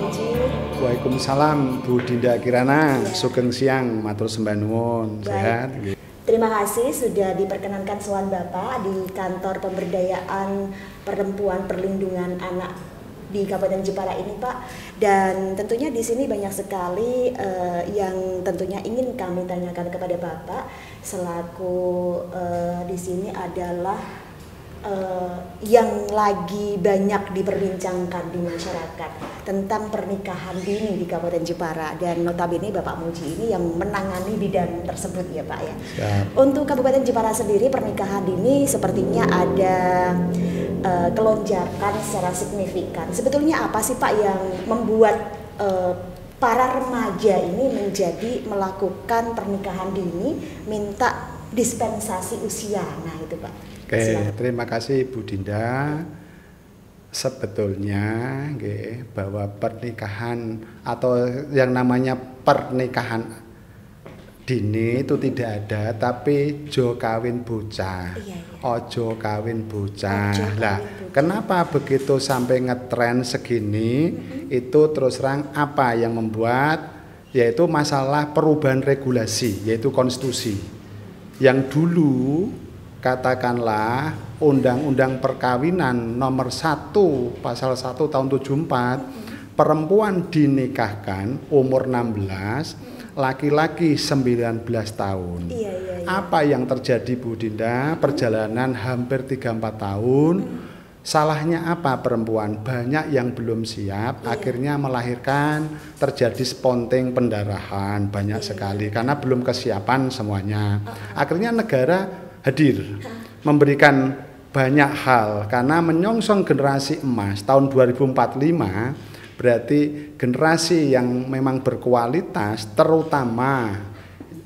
Muji. Waalaikumsalam Bu Dinda Kirana, sugeng siang, matur sembah nuwun, sehat. Terima kasih sudah diperkenankan sowan Bapak di kantor pemberdayaan perempuan perlindungan anak di Kabupaten Jepara ini, Pak. Dan tentunya di sini banyak sekali yang tentunya ingin kami tanyakan kepada Bapak selaku di sini adalah yang lagi banyak diperbincangkan di masyarakat tentang pernikahan dini di Kabupaten Jepara, dan notabene Bapak Muji ini yang menangani bidang tersebut ya Pak ya. Siap. Untuk Kabupaten Jepara sendiri pernikahan dini sepertinya ada kelonjakan secara signifikan. Sebetulnya apa sih Pak yang membuat para remaja ini menjadi melakukan pernikahan dini, minta dispensasi usia? Nah itu Pak. Oke, Silakan. terima kasih Bu Dinda. Sebetulnya bahwa pernikahan atau yang namanya pernikahan dini itu tidak ada, tapi jo kawin bocah. Ojo kawin bocah. Lah, kenapa begitu sampai ngetren segini? Itu terus terang apa yang membuat, yaitu masalah perubahan regulasi, yaitu konstitusi. Yang dulu katakanlah Undang-Undang Perkawinan nomor 1 pasal 1 tahun 74, perempuan dinikahkan umur 16, laki-laki 19 tahun. Iya. Apa yang terjadi Bu Dinda? Perjalanan hampir 3-4 tahun. Salahnya apa perempuan? Banyak yang belum siap, akhirnya melahirkan, terjadi spontan pendarahan banyak sekali karena belum kesiapan semuanya. Akhirnya negara hadir memberikan banyak hal karena menyongsong generasi emas tahun 2045, berarti generasi yang memang berkualitas, terutama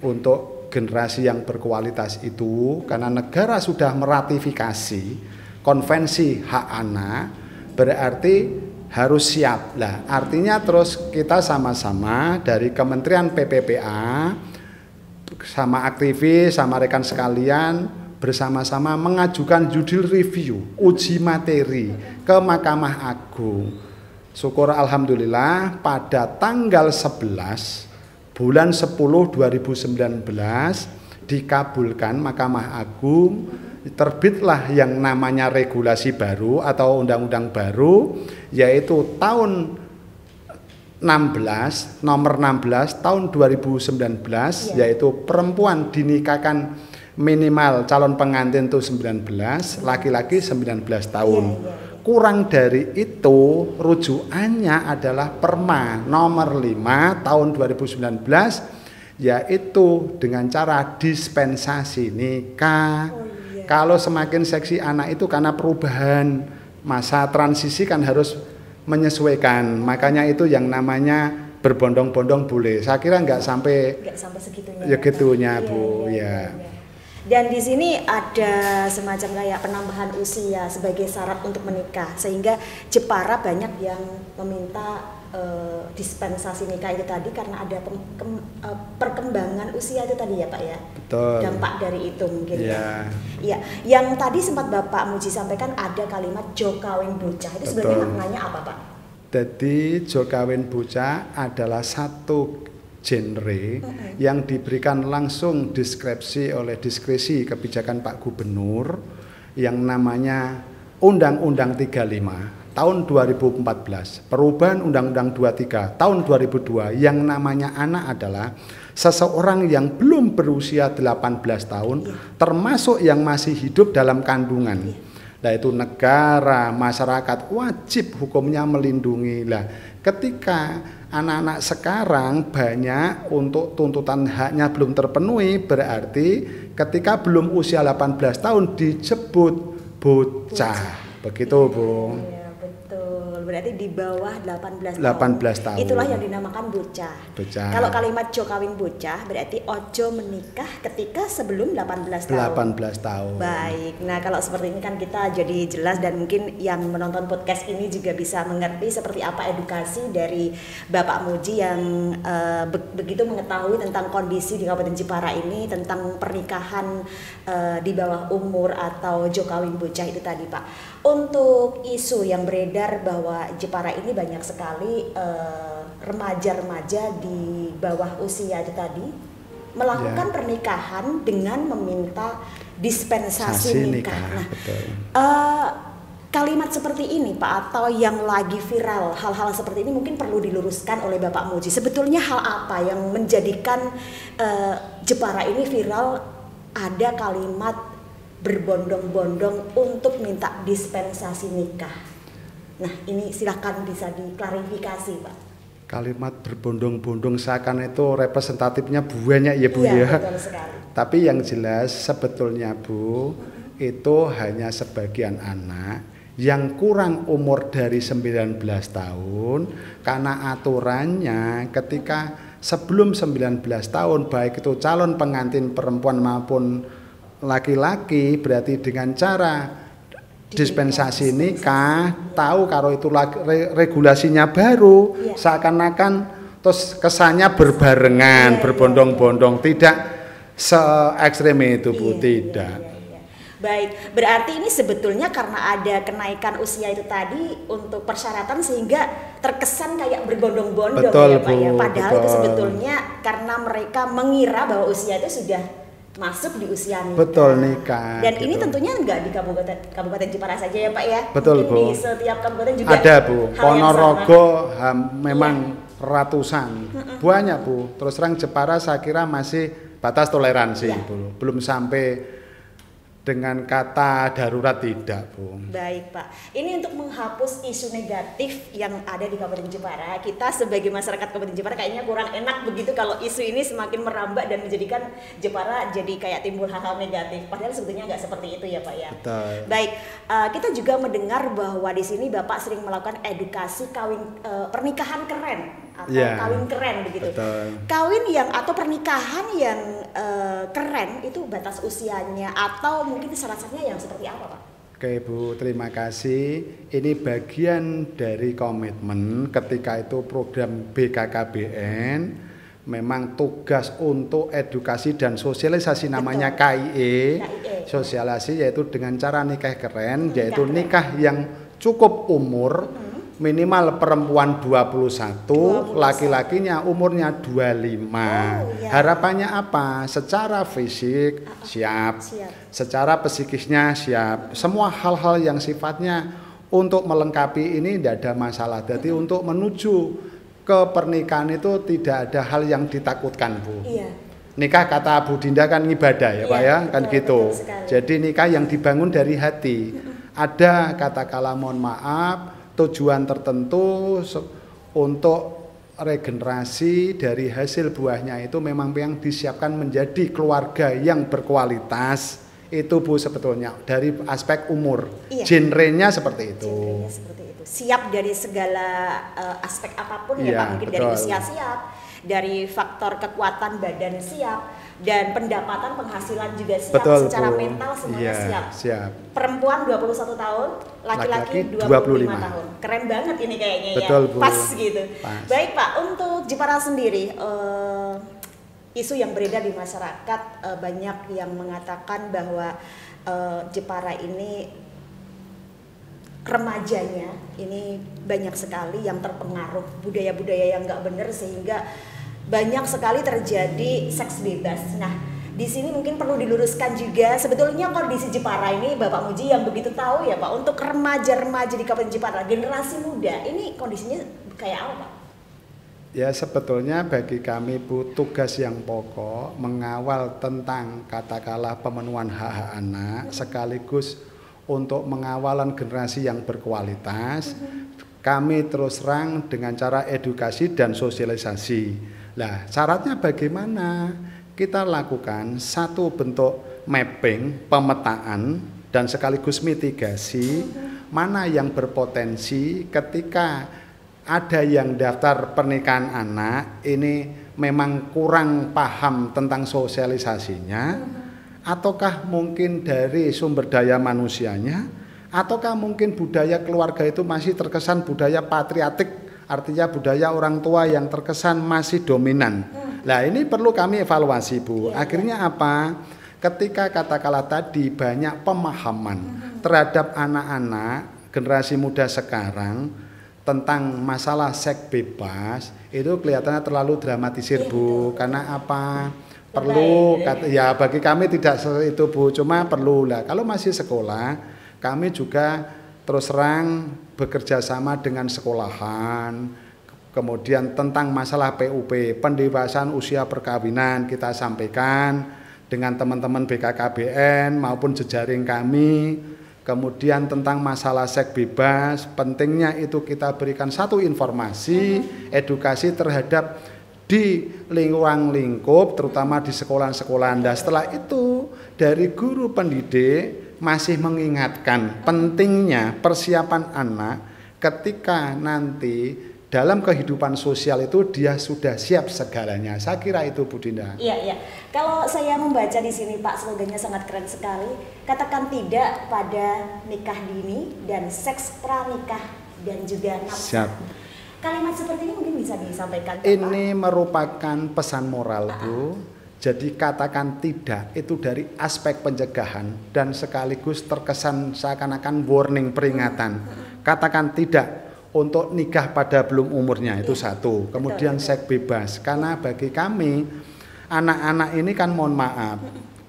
untuk generasi yang berkualitas itu karena negara sudah meratifikasi konvensi hak anak, berarti harus siap lah. Artinya terus kita sama-sama dari Kementerian PPPA sama aktivis, sama rekan sekalian bersama-sama mengajukan judicial review, uji materi ke Mahkamah Agung. Syukur alhamdulillah pada tanggal 11 bulan 10 2019 dikabulkan Mahkamah Agung, terbitlah yang namanya regulasi baru atau undang-undang baru, yaitu tahun 16, nomor 16 tahun 2019, yaitu perempuan dinikahkan minimal calon pengantin itu 19, laki-laki 19 tahun. Kurang dari itu rujukannya adalah Perma nomor 5 tahun 2019, yaitu dengan cara dispensasi nikah. Kalau semakin seksi anak itu karena perubahan masa transisi kan harus menyesuaikan, makanya itu yang namanya berbondong-bondong boleh. Saya kira nggak sampai segitunya. Ya gitunya Bu, ya. Dan di sini ada semacam kayak penambahan usia sebagai syarat untuk menikah, sehingga Jepara banyak yang meminta dispensasi nikah itu tadi karena ada perkembangan usia itu tadi ya Pak ya. Betul. Dampak dari itu mungkin ya. Iya. Yang tadi sempat Bapak Muji sampaikan ada kalimat jo kawin bocah, itu sebenarnya maknanya apa Pak? Jadi jo kawin bocah adalah satu genre yang diberikan langsung diskresi oleh diskresi kebijakan Pak Gubernur yang namanya Undang-Undang 35 tahun 2014, perubahan Undang-Undang 23 tahun 2002 yang namanya anak adalah seseorang yang belum berusia 18 tahun termasuk yang masih hidup dalam kandungan. Nah itu negara, masyarakat wajib hukumnya melindungi. Lah ketika anak-anak sekarang banyak untuk tuntutan haknya belum terpenuhi, berarti ketika belum usia 18 tahun disebut bocah. Begitu Bu. Iya, betul. Berarti di bawah 18 tahun. Itulah yang dinamakan bocah. Kalau kalimat jo kawin bocah berarti ojo menikah ketika sebelum 18 tahun. 18 tahun. Baik. Nah, kalau seperti ini kan kita jadi jelas, dan mungkin yang menonton podcast ini juga bisa mengerti seperti apa edukasi dari Bapak Muji yang begitu mengetahui tentang kondisi di Kabupaten Jepara ini, tentang pernikahan di bawah umur atau jo kawin bocah itu tadi Pak. Untuk isu yang beredar bahwa Jepara ini banyak sekali remaja-remaja di bawah usia itu tadi melakukan pernikahan dengan meminta dispensasi nikah. Nah, kalimat seperti ini Pak, atau yang lagi viral, hal-hal seperti ini mungkin perlu diluruskan oleh Bapak Muji. Sebetulnya hal apa yang menjadikan Jepara ini viral, ada kalimat berbondong-bondong untuk minta dispensasi nikah? Nah, ini silakan bisa diklarifikasi Pak. Kalimat berbondong-bondong seakan itu representatifnya banyak ya Bu Iya, ya. betul sekali. Tapi yang jelas sebetulnya Bu, itu hanya sebagian anak yang kurang umur dari 19 tahun, karena aturannya ketika sebelum 19 tahun baik itu calon pengantin perempuan maupun laki-laki, berarti dengan cara dispensasi nikah, tahu kalau itu regulasinya baru, seakan-akan terus kesannya berbarengan, berbondong-bondong, tidak se-ekstrem itu Bu, tidak. Baik, berarti ini sebetulnya karena ada kenaikan usia itu tadi untuk persyaratan sehingga terkesan kayak berbondong-bondong ya Pak ya. Padahal itu sebetulnya karena mereka mengira bahwa usia itu sudah masuk di usia nikah. Betul, nikah. Dan ini tentunya enggak di Kabupaten Jepara saja ya Pak ya. Betul, mungkin Bu. Di setiap kabupaten juga ada Bu. Ponorogo memang ratusan. Banyak Bu. Terus terang Jepara saya kira masih batas toleransi Bu. Belum sampai dengan kata darurat, tidak Bu. Baik Pak, ini untuk menghapus isu negatif yang ada di Kabupaten Jepara, kita sebagai masyarakat Kabupaten Jepara kayaknya kurang enak begitu kalau isu ini semakin merambah dan menjadikan Jepara jadi kayak timbul hal-hal negatif. Padahal sebetulnya nggak seperti itu ya Pak ya. Betul. Baik, kita juga mendengar bahwa di sini Bapak sering melakukan edukasi pernikahan keren atau kawin keren begitu. Betul. Kawin yang atau pernikahan yang keren itu batas usianya atau mungkin syarat-syaratnya yang seperti apa Pak? Oke Bu, terima kasih. Ini bagian dari komitmen ketika itu program BKKBN, memang tugas untuk edukasi dan sosialisasi namanya KIE. Sosialisasi yaitu dengan cara nikah keren, yaitu nikah yang cukup umur, minimal perempuan 21, laki-lakinya umurnya 25. Harapannya apa? Secara fisik siap, secara psikisnya siap. Semua hal-hal yang sifatnya untuk melengkapi ini tidak ada masalah. Jadi untuk menuju ke pernikahan itu tidak ada hal yang ditakutkan Bu. Nikah kata Bu Dinda kan ibadah ya Pak ya, kan gitu. Jadi nikah yang dibangun dari hati. Ada katakanlah mohon maaf, tujuan tertentu untuk regenerasi dari hasil buahnya itu memang yang disiapkan menjadi keluarga yang berkualitas itu Bu, sebetulnya dari aspek umur, genrenya seperti itu. Siap dari segala aspek apapun ya Pak, mungkin dari usia siap, dari faktor kekuatan badan siap, dan pendapatan penghasilan juga siap, secara mental semuanya siap. Perempuan 21 tahun, laki-laki 25 tahun. Keren banget ini kayaknya ya. Bu. Pas gitu. Baik Pak, untuk Jepara sendiri isu yang beredar di masyarakat banyak yang mengatakan bahwa Jepara ini remajanya ini banyak sekali yang terpengaruh budaya-budaya yang nggak benar sehingga banyak sekali terjadi seks bebas. Nah, di sini mungkin perlu diluruskan juga sebetulnya kondisi Jepara ini Bapak Muji yang begitu tahu ya Pak, untuk remaja-remaja di Kabupaten Jepara, generasi muda ini kondisinya kayak apa Pak? Ya sebetulnya bagi kami Bu, tugas yang pokok mengawal tentang katakanlah pemenuhan hak-hak anak sekaligus untuk mengawalan generasi yang berkualitas. Kami terus terang dengan cara edukasi dan sosialisasi. Nah, syaratnya bagaimana? Kita lakukan satu bentuk mapping, pemetaan dan sekaligus mitigasi mana yang berpotensi ketika ada yang daftar pernikahan anak ini memang kurang paham tentang sosialisasinya, ataukah mungkin dari sumber daya manusianya, ataukah mungkin budaya keluarga itu masih terkesan budaya patriotik, artinya budaya orang tua yang terkesan masih dominan. Nah ini perlu kami evaluasi Bu. Akhirnya apa? Ketika katakanlah tadi banyak pemahaman terhadap anak-anak generasi muda sekarang, tentang masalah seks bebas itu kelihatannya terlalu dramatisir, Bu. Karena apa? Perlu ya bagi kami tidak itu, Bu. Cuma perlu lah. Kalau masih sekolah, kami juga terus terang bekerja sama dengan sekolahan. Kemudian tentang masalah PUP, pendewasaan usia perkawinan, kita sampaikan dengan teman-teman BKKBN maupun jejaring kami. Kemudian tentang masalah seks bebas, pentingnya itu kita berikan satu informasi, edukasi terhadap di lingkungan lingkup, terutama di sekolah-sekolah. Nah, setelah itu dari guru pendidik masih mengingatkan pentingnya persiapan anak ketika nanti dalam kehidupan sosial itu dia sudah siap segalanya. Saya kira itu, Bu Dinda. Iya, iya. Kalau saya membaca di sini Pak, slogannya sangat keren sekali. Katakan tidak pada nikah dini dan seks pranikah dan juga nafsu. Kalimat seperti ini mungkin bisa disampaikan, Pak. Ini merupakan pesan moral, Bu. Jadi katakan tidak itu dari aspek pencegahan dan sekaligus terkesan seakan-akan warning, peringatan. Katakan tidak untuk nikah pada belum umurnya, itu satu. Kemudian seks bebas, karena bagi kami anak-anak ini kan mohon maaf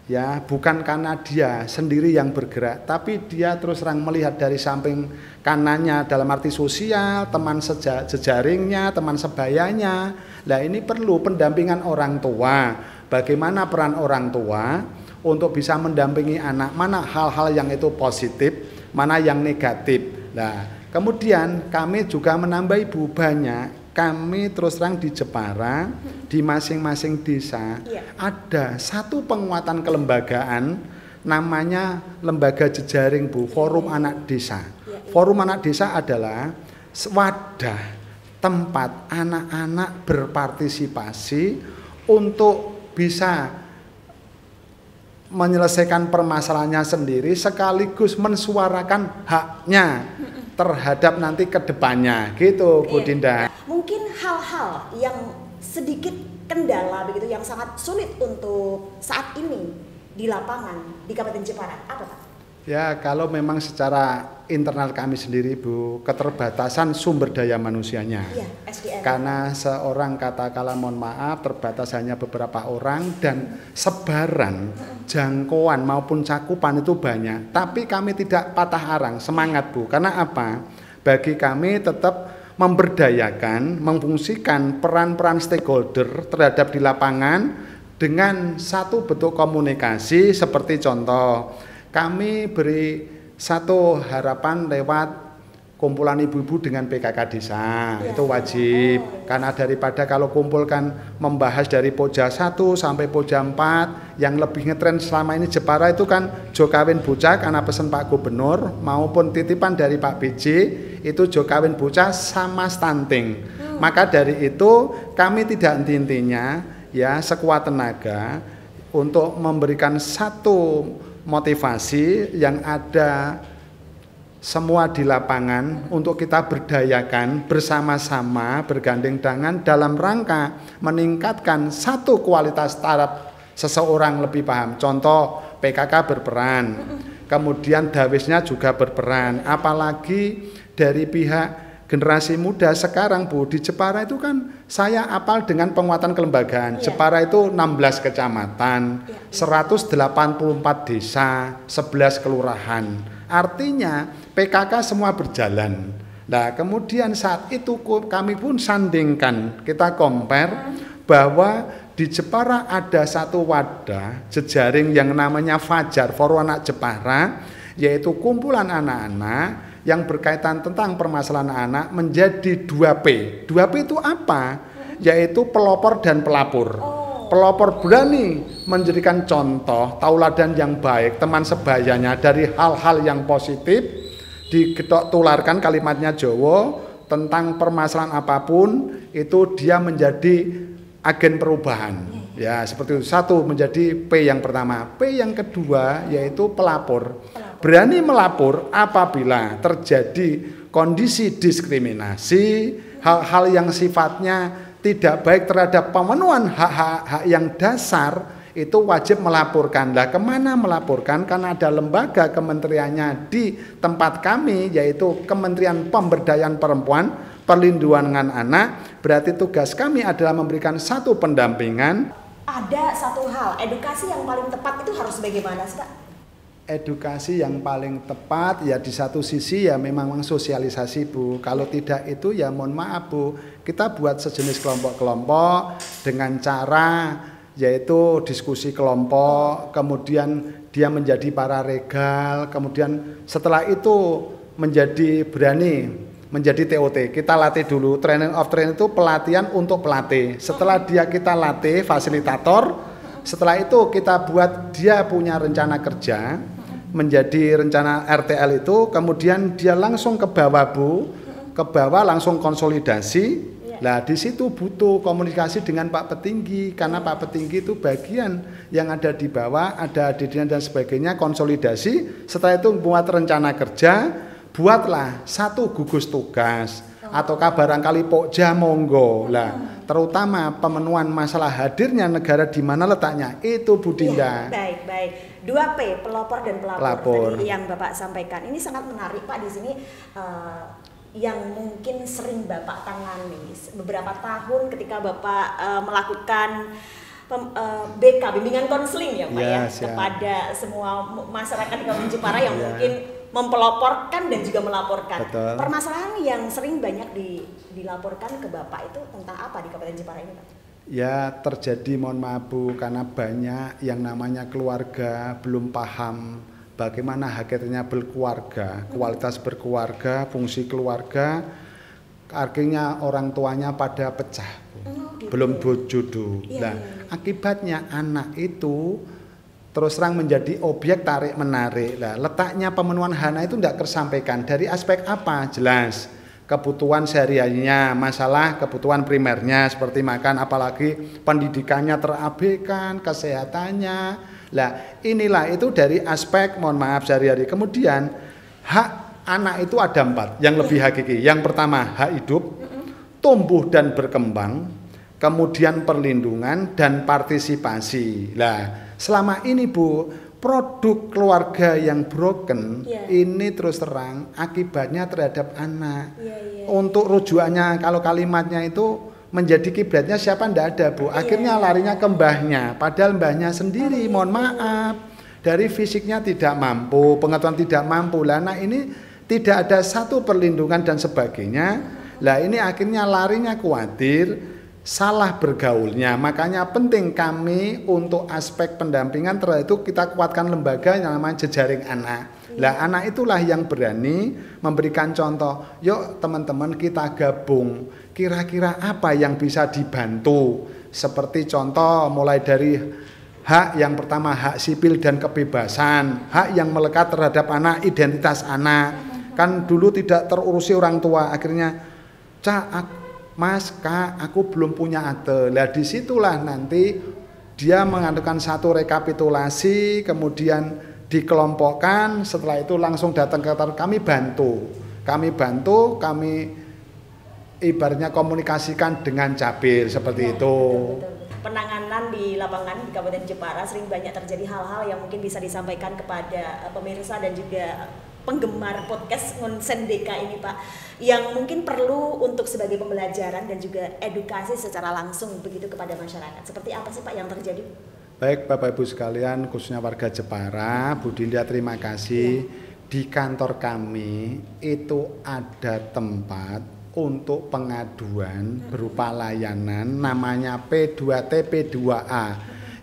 ya, bukan karena dia sendiri yang bergerak, tapi dia terus terang melihat dari samping kanannya dalam arti sosial, teman jejaringnya, teman sebayanya. Nah, ini perlu pendampingan orang tua. Bagaimana peran orang tua untuk bisa mendampingi anak, mana hal-hal yang itu positif, mana yang negatif. Nah, kemudian kami juga menambah, Ibu, banyak. Kami terus terang di Jepara, di masing-masing desa ada satu penguatan kelembagaan namanya lembaga jejaring, Bu, Forum Anak Desa. Forum Anak Desa adalah wadah tempat anak-anak berpartisipasi untuk bisa menyelesaikan permasalahannya sendiri sekaligus mensuarakan haknya terhadap nanti ke depannya, gitu, Bu Dinda. Mungkin hal-hal yang sedikit kendala begitu yang sangat sulit untuk saat ini di lapangan di Kabupaten Jepara, apa Pak? Ya, kalau memang secara internal kami sendiri, Bu, keterbatasan sumber daya manusianya. Iya, SDM. Karena seorang katakanlah mohon maaf terbatas hanya beberapa orang dan sebaran, jangkauan maupun cakupan itu banyak. Tapi kami tidak patah arang, semangat, Bu. Karena apa? Bagi kami tetap memberdayakan, memfungsikan peran-peran stakeholder terhadap di lapangan dengan satu bentuk komunikasi seperti contoh. Kami beri satu harapan lewat kumpulan ibu-ibu dengan PKK desa, itu wajib. Karena daripada kalau kumpulkan membahas dari Poja 1 sampai Poja 4, yang lebih ngetren selama ini Jepara itu kan Jokawin Bocah, karena pesan Pak Gubernur, maupun titipan dari Pak BJ, itu Jokawin Bocah sama stunting. Maka dari itu kami tidak henti-hentinya ya sekuat tenaga untuk memberikan satu motivasi yang ada semua di lapangan untuk kita berdayakan bersama-sama bergandeng tangan dalam rangka meningkatkan satu kualitas taraf seseorang lebih paham. Contoh PKK berperan, kemudian Dawisnya juga berperan, apalagi dari pihak generasi muda sekarang, Bu, di Jepara itu kan saya apal dengan penguatan kelembagaan. Jepara itu 16 kecamatan, 184 desa, 11 kelurahan. Artinya PKK semua berjalan. Nah, kemudian saat itu kami pun sandingkan, kita compare bahwa di Jepara ada satu wadah jejaring yang namanya Fajar, Forum Anak Jepara, yaitu kumpulan anak-anak yang berkaitan tentang permasalahan anak menjadi 2P. 2P itu apa? Yaitu pelopor dan pelapor. Pelopor berani menjadikan contoh, tauladan yang baik, teman sebayanya dari hal-hal yang positif, diketok tularkan kalimatnya Jawa, tentang permasalahan apapun, itu dia menjadi agen perubahan. Ya, seperti itu. Satu menjadi P yang pertama. P yang kedua yaitu pelapor. Berani melapor apabila terjadi kondisi diskriminasi, hal-hal yang sifatnya tidak baik terhadap pemenuhan hak-hak yang dasar, itu wajib melaporkan. Lah kemana melaporkan? Karena ada lembaga kementeriannya di tempat kami, yaitu Kementerian Pemberdayaan Perempuan Perlindungan Anak. Berarti tugas kami adalah memberikan satu pendampingan. Ada satu hal, edukasi yang paling tepat itu harus bagaimana sih Pak? Edukasi yang paling tepat ya di satu sisi ya memang sosialisasi Bu. Kalau tidak itu ya mohon maaf Bu, kita buat sejenis kelompok-kelompok dengan cara yaitu diskusi kelompok, kemudian dia menjadi pararegal, kemudian setelah itu menjadi berani menjadi TOT. Kita latih dulu, training of train itu pelatihan untuk pelatih. Setelah dia kita latih fasilitator, setelah itu kita buat dia punya rencana kerja, menjadi rencana RTL itu, kemudian dia langsung ke bawah Bu, ke bawah langsung konsolidasi. Nah di situ butuh komunikasi dengan Pak Petinggi, karena Pak Petinggi itu bagian yang ada di bawah, ada didikan dan sebagainya, konsolidasi. Setelah itu buat rencana kerja, buatlah satu gugus tugas ataukah barangkali pokja monggo lah, terutama pemenuhan masalah hadirnya negara di mana letaknya itu Bu Dinda. Baik. 2P, pelopor dan pelapor. Tadi yang Bapak sampaikan ini sangat menarik Pak. Di sini yang mungkin sering Bapak tangani beberapa tahun ketika Bapak melakukan BK, bimbingan konseling ya Pak ya, kepada semua masyarakat di Kabupaten Jepara yang mungkin mempeloporkan dan juga melaporkan. Betul. Permasalahan yang sering banyak dilaporkan ke Bapak itu tentang apa di Kabupaten Jepara ini Pak? Ya terjadi, mohon maaf Bu, karena banyak yang namanya keluarga belum paham bagaimana hakikatnya berkeluarga, kualitas berkeluarga, fungsi keluarga. Akhirnya orang tuanya pada pecah Bu. Belum jodoh. Nah, akibatnya anak itu terus terang menjadi objek tarik menarik. Nah, letaknya pemenuhan HANA itu tidak tersampaikan dari aspek apa? Jelas kebutuhan sehari-harinya, masalah kebutuhan primernya seperti makan, apalagi pendidikannya terabaikan, kesehatannya. Lah inilah itu dari aspek mohon maaf sehari-hari. Kemudian hak anak itu ada 4 yang lebih hakiki. Yang pertama hak hidup, tumbuh dan berkembang, kemudian perlindungan dan partisipasi. Lah selama ini Bu, produk keluarga yang broken ini terus terang akibatnya terhadap anak. Untuk rujukannya kalau kalimatnya itu menjadi kiblatnya siapa ndak ada Bu. Akhirnya larinya ke mbahnya, padahal mbahnya sendiri mohon maaf dari fisiknya tidak mampu, pengetahuan tidak mampu. Lah anak ini tidak ada satu perlindungan dan sebagainya. Lah ini akhirnya larinya khawatir salah bergaulnya. Makanya penting kami untuk aspek pendampingan terhadap itu kita kuatkan lembaga yang namanya jejaring anak. Lah anak itulah yang berani memberikan contoh. Yuk teman-teman kita gabung. Kira-kira apa yang bisa dibantu? Seperti contoh mulai dari hak yang pertama hak sipil dan kebebasan, hak yang melekat terhadap anak, identitas anak. Kan dulu tidak terurusi orang tua, akhirnya Mas, Kak, aku belum punya akte. Lah disitulah nanti dia mengadakan satu rekapitulasi, kemudian dikelompokkan, setelah itu langsung datang ke kantor kami bantu, kami ibaratnya komunikasikan dengan Capir seperti itu. Betul. Penanganan di lapangan di Kabupaten Jepara sering banyak terjadi hal-hal yang mungkin bisa disampaikan kepada pemirsa dan juga penggemar podcast Ngonsen DK ini Pak, yang mungkin perlu untuk sebagai pembelajaran dan juga edukasi secara langsung begitu kepada masyarakat. Seperti apa sih Pak yang terjadi? Baik Bapak Ibu sekalian, khususnya warga Jepara, Bu Dinda terima kasih. Di kantor kami itu ada tempat untuk pengaduan berupa layanan namanya P2T P2A,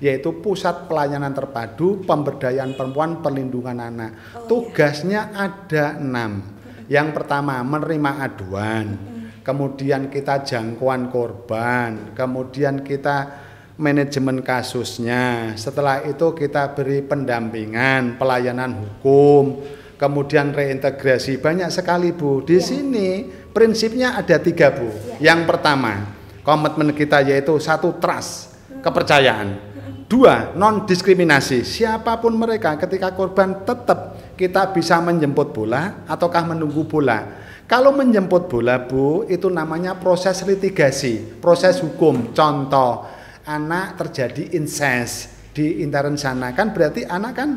yaitu Pusat Pelayanan Terpadu Pemberdayaan Perempuan Perlindungan Anak. Tugasnya ada 6. Yang pertama menerima aduan, kemudian kita jangkauan korban, kemudian kita manajemen kasusnya, setelah itu kita beri pendampingan, pelayanan hukum, kemudian reintegrasi. Banyak sekali Bu. Di sini prinsipnya ada 3 Bu. Yang pertama komitmen kita yaitu 1 trust, kepercayaan. 2 non diskriminasi, siapapun mereka ketika korban tetap kita bisa menjemput bola ataukah menunggu bola. Kalau menjemput bola Bu itu namanya proses litigasi, proses hukum. Contoh anak terjadi incest, di intern sana, kan berarti anak kan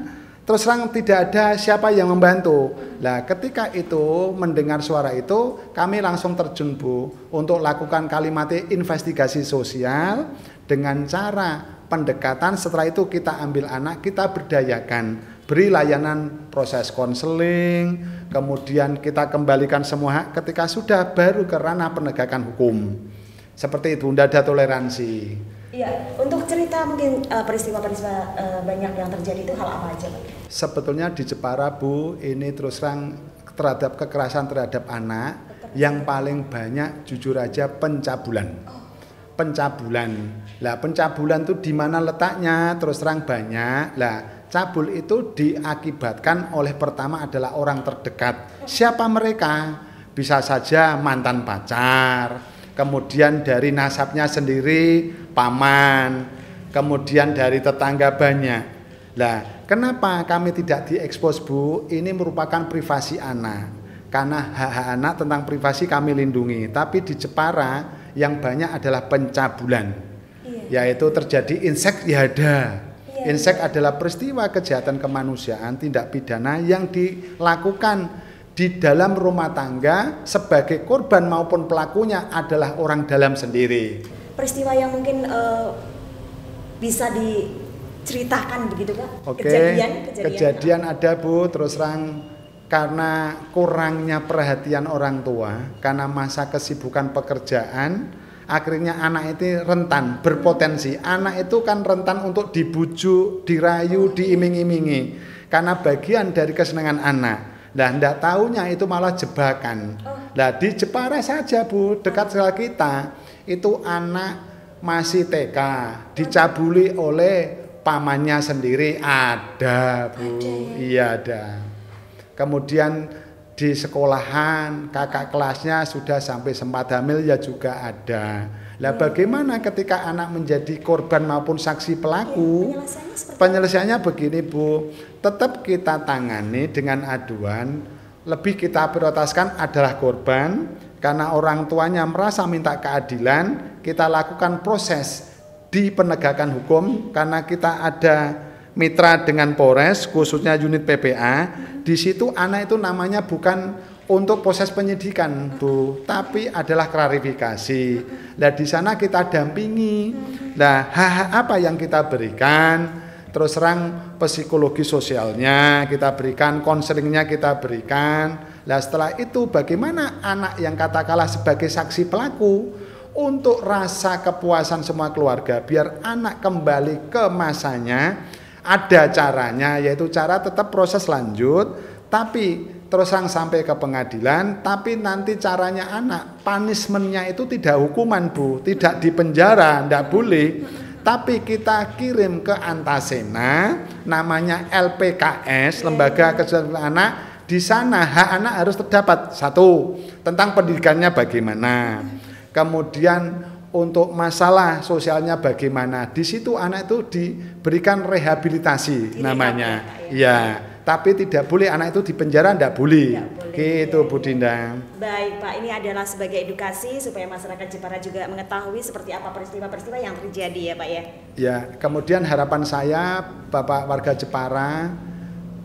terus terang tidak ada siapa yang membantu. Nah, ketika itu mendengar suara itu, kami langsung terjun Bu untuk lakukan kalimat investigasi sosial dengan cara pendekatan. Setelah itu kita ambil anak, kita berdayakan, beri layanan proses konseling, kemudian kita kembalikan semua hak. Ketika sudah, baru ke ranah penegakan hukum. Seperti itu, tidak ada toleransi. Iya, untuk cerita mungkin peristiwa-peristiwa banyak yang terjadi itu hal apa aja Pak? Sebetulnya di Jepara Bu, ini terus terang terhadap kekerasan terhadap anak yang paling banyak jujur aja pencabulan. Pencabulan. Lah pencabulan itu di mana letaknya? Terus terang banyak. Lah cabul itu diakibatkan oleh pertama adalah orang terdekat. Siapa mereka? Bisa saja mantan pacar, kemudian dari nasabnya sendiri paman, kemudian dari tetangga banyak. Lah, kenapa kami tidak diekspos Bu? Ini merupakan privasi anak. Karena hak-hak anak tentang privasi kami lindungi. Tapi di Jepara yang banyak adalah pencabulan. Yaitu terjadi insek ya ada. Insek adalah peristiwa kejahatan kemanusiaan, tindak pidana yang dilakukan di dalam rumah tangga sebagai korban maupun pelakunya adalah orang dalam sendiri. Peristiwa yang mungkin bisa diceritakan begitu Pak? Oke, kejadian ada Bu, terus terang karena kurangnya perhatian orang tua, karena masa kesibukan pekerjaan, akhirnya anak itu rentan, berpotensi. Anak itu kan rentan untuk dibujuk, dirayu, diiming-imingi. Karena bagian dari kesenangan anak. Nah, tidak tahunya itu malah jebakan. Nah, di Jepara saja Bu, dekat sekali kita, itu anak masih TK, dicabuli oleh pamannya sendiri, ada Bu, iya ada. Kemudian di sekolahan kakak kelasnya sudah sampai sempat hamil ya juga ada. Lah bagaimana ketika anak menjadi korban maupun saksi pelaku? Penyelesaiannya begini Bu, tetap kita tangani dengan aduan. Lebih kita prioritaskan adalah korban, karena orang tuanya merasa minta keadilan, kita lakukan proses di penegakan hukum karena kita ada mitra dengan Polres, khususnya unit PPA. Di situ anak itu namanya bukan untuk proses penyidikan Bu, tapi adalah klarifikasi. Nah di sana kita dampingi. Nah hak apa yang kita berikan? Terus terang psikologi sosialnya kita berikan, konselingnya kita berikan. Nah setelah itu bagaimana anak yang katakanlah sebagai saksi pelaku, untuk rasa kepuasan semua keluarga, biar anak kembali ke masanya. Ada caranya, yaitu cara tetap proses lanjut, tapi terus sampai ke pengadilan, tapi nanti caranya anak, punishment-nya itu tidak hukuman Bu, tidak dipenjara, tidak boleh, tapi kita kirim ke Antasena, namanya LPKS, Lembaga Kesejahteraan Anak. Di sana hak anak harus terdapat. Satu, tentang pendidikannya bagaimana, kemudian untuk masalah sosialnya bagaimana. Di situ anak itu diberikan rehabilitasi namanya. Ya, tapi tidak boleh anak itu dipenjara, tidak boleh. Gitu Bu Dinda. Baik Pak, ini adalah sebagai edukasi supaya masyarakat Jepara juga mengetahui seperti apa peristiwa-peristiwa yang terjadi ya Pak ya. Ya, kemudian harapan saya Bapak warga Jepara,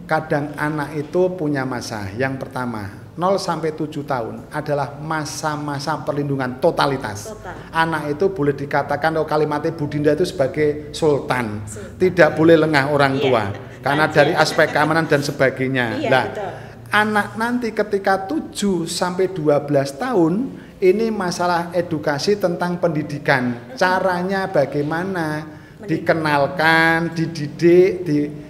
kadang anak itu punya masa. Yang pertama, 0 sampai 7 tahun adalah masa-masa perlindungan totalitas. Anak itu boleh dikatakan kalimatnya Bu Dinda itu sebagai sultan. Tidak boleh lengah orang tua. Karena dari aspek keamanan dan sebagainya. Nah, anak nanti ketika 7 sampai 12 tahun ini masalah edukasi tentang pendidikan. Caranya bagaimana dikenalkan, dididik,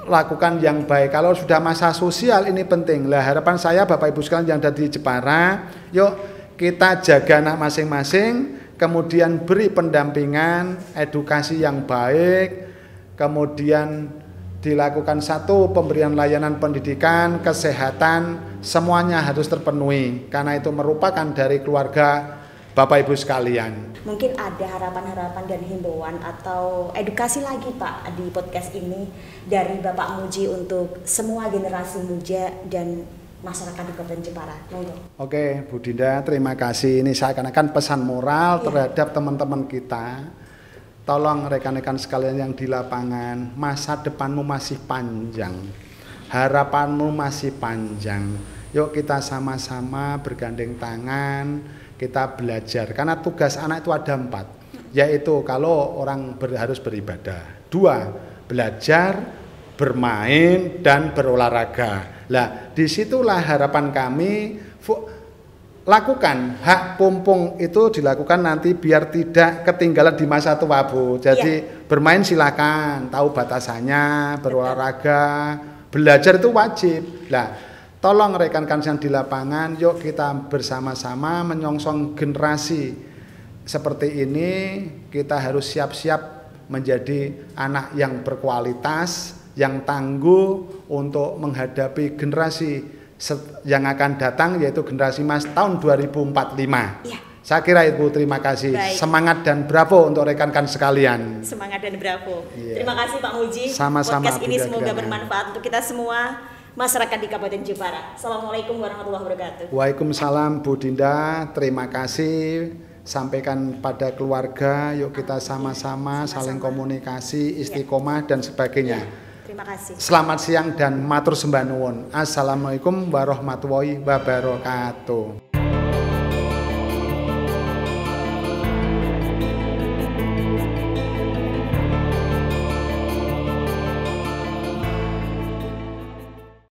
lakukan yang baik. Kalau sudah masa sosial ini penting. Lah harapan saya Bapak Ibu sekalian yang ada di Jepara, yuk kita jaga anak masing-masing, kemudian beri pendampingan, edukasi yang baik, kemudian dilakukan satu pemberian layanan pendidikan, kesehatan, semuanya harus terpenuhi karena itu merupakan dari keluarga Bapak Ibu sekalian. Mungkin ada harapan-harapan dan himbauan atau edukasi lagi Pak di podcast ini dari Bapak Muji untuk semua generasi muda dan masyarakat di Kabupaten Jepara. Oke Bu Dinda, terima kasih. Ini seakan-akan pesan moral terhadap teman-teman kita. tolong rekan-rekan sekalian yang di lapangan, masa depanmu masih panjang, harapanmu masih panjang. Yuk kita sama-sama bergandeng tangan, kita belajar. Karena tugas anak itu ada 4, yaitu kalau orang harus beribadah, 2, belajar, bermain, dan berolahraga. Lah, disitulah harapan kami. Lakukan hak pumpung itu dilakukan nanti biar tidak ketinggalan di masa tua, Bu. Jadi bermain silakan, tahu batasannya, berolahraga, belajar itu wajib. Nah, tolong rekan-rekan yang di lapangan, yuk kita bersama-sama menyongsong generasi seperti ini. Kita harus siap-siap menjadi anak yang berkualitas, yang tangguh untuk menghadapi generasi yang akan datang, yaitu generasi Mas tahun 2045. Ya. Saya kira Ibu, terima kasih. Baik. Semangat dan bravo untuk rekan-rekan sekalian. Semangat dan bravo. Iya. Terima kasih Pak Muji. Sama-sama, Podcast ini Bu semoga Dagrana. bermanfaat untuk kita semua, masyarakat di Kabupaten Jepara. Assalamualaikum warahmatullahi wabarakatuh. Waalaikumsalam Bu Dinda, terima kasih. Sampaikan pada keluarga, yuk kita sama-sama saling komunikasi, istiqomah dan sebagainya. Terima kasih. Selamat siang dan matur sembah nuwun. Assalamualaikum warahmatullahi wabarakatuh.